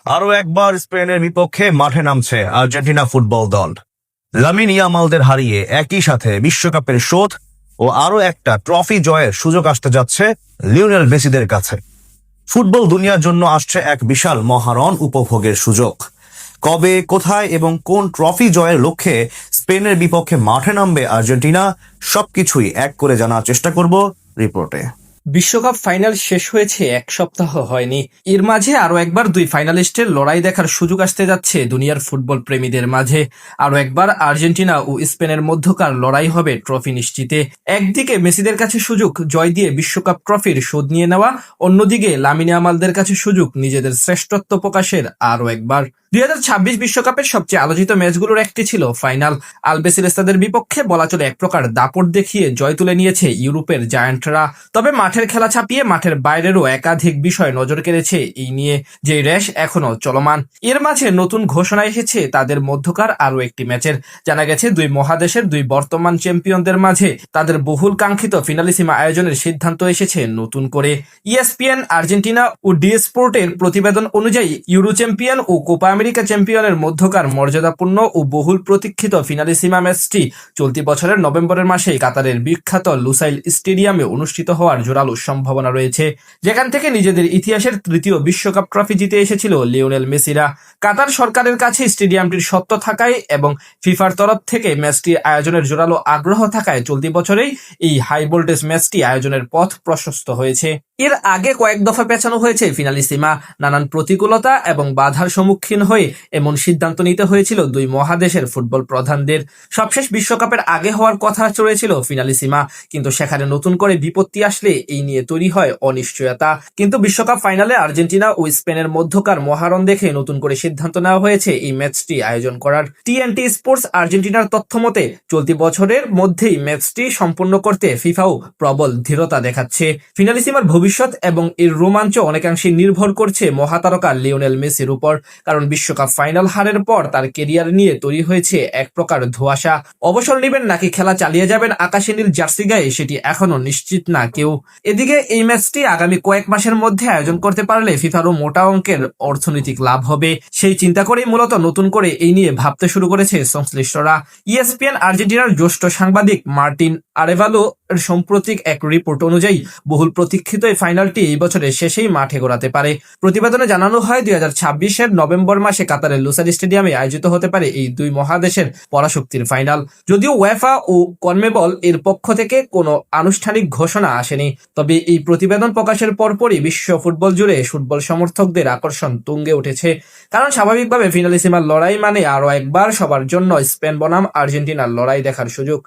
আরও একবার স্পেনের বিপক্ষে মাঠে নামছে আর্জেন্টিনা ফুটবল দল। লামিন ইয়ামালদের হারিয়ে একই সাথে বিশ্বকাপের শোধ ও আরও একটা ট্রফি জয়ের সুযোগ আসতে যাচ্ছে লিওনেল মেসিদের কাছে। ফুটবল দুনিয়ার জন্য আসছে এক বিশাল মহারণ উপভোগের সুযোগ। কবে, কোথায় এবং কোন ট্রফি জয়ের লক্ষ্যে স্পেনের বিপক্ষে মাঠে নামবে আর্জেন্টিনা, সবকিছুই এক করে জানার চেষ্টা করব রিপোর্টে। বিশ্বকাপ ফাইনাল শেষ হয়েছে এক সপ্তাহ হয়নি। এর মাঝে আরো একবার দুই ফাইনালিস্টের লড়াই দেখার সুযোগ আসতে যাচ্ছে দুনিয়ার ফুটবল প্রেমীদের মাঝে। আরো একবার আর্জেন্টিনা ও স্পেনের মধ্যকার লড়াই হবে ট্রফি নিশ্চিতে। একদিকে মেসিদের কাছে সুযোগ জয় দিয়ে বিশ্বকাপ ট্রফির শোধ নিয়ে নেওয়া, অন্যদিকে লামিন ইয়ামালদের কাছে সুযোগ নিজেদের শ্রেষ্ঠত্ব প্রকাশের আরো একবার। 2026 বিশ্বকাপের সবচেয়ে আলোচিত ম্যাচগুলোর একটি ছিল ফাইনাল। আলবেসিলেস্তাদের বিপক্ষে বলা চলে এক প্রকার দাপট দেখিয়ে জয় তুলে নিয়েছে ইউরোপের জায়ান্টরা। তবে মাঠের খেলা ছাপিয়ে মাঠের বাইরেরও একাধিক বিষয় নজর কেড়েছে এই নিয়ে, যে রেশ এখনো চলমান। এর মাঝে নতুন ঘোষণা এসেছে তাদের মধ্যকার আরো একটি ম্যাচের। জানা গেছে দুই মহাদেশের দুই বর্তমান চ্যাম্পিয়নদের মাঝে তাদের বহুল কাঙ্ক্ষিত ফিনালিসিমা আয়োজনের সিদ্ধান্ত এসেছে নতুন করে। ইএসপিএন আর্জেন্টিনা ও ডি স্পোর্টের প্রতিবেদন অনুযায়ী ইউরো চ্যাম্পিয়ন ও কোপা আমেরিকা চ্যাম্পিয়নের মধ্যকার মর্যাদাপূর্ণ ও বহুল প্রতীক্ষিত ফিনালিসিমা ম্যাচটি চলতি বছরের নভেম্বরের মাসে কাতারের বিখ্যাত লুসাইল স্টেডিয়ামে অনুষ্ঠিত হওয়ার জোরালো সম্ভাবনা রয়েছে, যেখান থেকে নিজেদের ইতিহাসের তৃতীয় বিশ্বকাপ ট্রফি জিতে এসেছিল লিওনেল মেসিরা। কাতার সরকারের কাছে স্টেডিয়ামটির সত্ত্ব থাকায় এবং ফিফার তরফ থেকে ম্যাচটি আয়োজনের জোরালো আগ্রহ থাকায় চলতি বছরেই এই হাই ভোল্টেজ ম্যাচটি আয়োজনের পথ প্রশস্ত হয়েছে। এর আগে কয়েক দফা পেছানো হয়েছে ফিনালিসিমা। নানান প্রতিকূলতা এবং বাধার সম্মুখীন হয়ে এমন সিদ্ধান্ত নিতে হয়েছিল দুই মহাদেশের ফুটবল প্রধানদের। সবশেষ বিশ্বকাপের আগে হওয়ার কথা চলেছিল ফিনালিসিমা, কিন্তু সেখানে নতুন করে বিপত্তি আসলে এই নিয়ে তৈরি হয় অনিশ্চয়তা। কিন্তু বিশ্বকাপ ফাইনালে আর্জেন্টিনা ও স্পেনের মধ্যকার মহারণ দেখে নতুন করে সিদ্ধান্ত নেওয়া হয়েছে এই ম্যাচটি আয়োজন করার। টিএনটি স্পোর্টস আর্জেন্টিনার তথ্য মতে চলতি বছরের মধ্যেই ম্যাচটি সম্পন্ন করতে ফিফাও প্রবল দৃঢ়তা দেখাচ্ছে। ফিনালিসিমার ভবিষ্যৎ এবং এর রোমাঞ্চ অনেকাংশে নির্ভর করছে মহাতারকা লিওনেল মেসির উপর, কারণ বিশ্বকাপ ফাইনাল হারের পর তার কেরিয়ার নিয়ে তৈরি হয়েছে এক প্রকার ধোঁয়াশা। অবসর নেবেন নাকি খেলা চালিয়ে যাবেন আকাশে নীল জার্সি গায়ে, সেটি এখনো নিশ্চিত না কেউ। এদিকে এই ম্যাচটি আগামী কয়েক মাসের মধ্যে আয়োজন করতে পারলে ফিফারও মোটা অঙ্কের অর্থনৈতিক লাভ হবে, সেই চিন্তা করেই মূলত নতুন করে এই নিয়ে ভাবতে শুরু করেছে সংশ্লিষ্টরা। ইএসপিএন আর্জেন্টিনার জ্যেষ্ঠ সাংবাদিক মার্টিন আরেভালো এর সাম্প্রতিক এক রিপোর্ট অনুযায়ী বহুল প্রতীক্ষিত এই ফাইনালটি এই বছরের শেষেই মাঠে গড়াতে পারে। প্রতিবেদনে জানানো হয় 2026 নভেম্বর মাসে কাতারের লুসাইল স্টেডিয়ামে আয়োজিত হতে পারে এই দুই মহাদেশের পরাশক্তির ফাইনাল। যদিও ওয়েফা ও কনমেবল এর পক্ষ থেকে কোনো আনুষ্ঠানিক ঘোষণা আসেনি, তবে এই প্রতিবেদন প্রকাশের পরপরই বিশ্ব ফুটবল জুড়ে ফুটবল সমর্থকদের আকর্ষণ তুঙ্গে উঠেছে। কারণ স্বাভাবিকভাবে ফিনালিসিমার লড়াই মানে আরও একবার সবার জন্য স্পেন বনাম আর্জেন্টিনার লড়াই দেখার সুযোগ।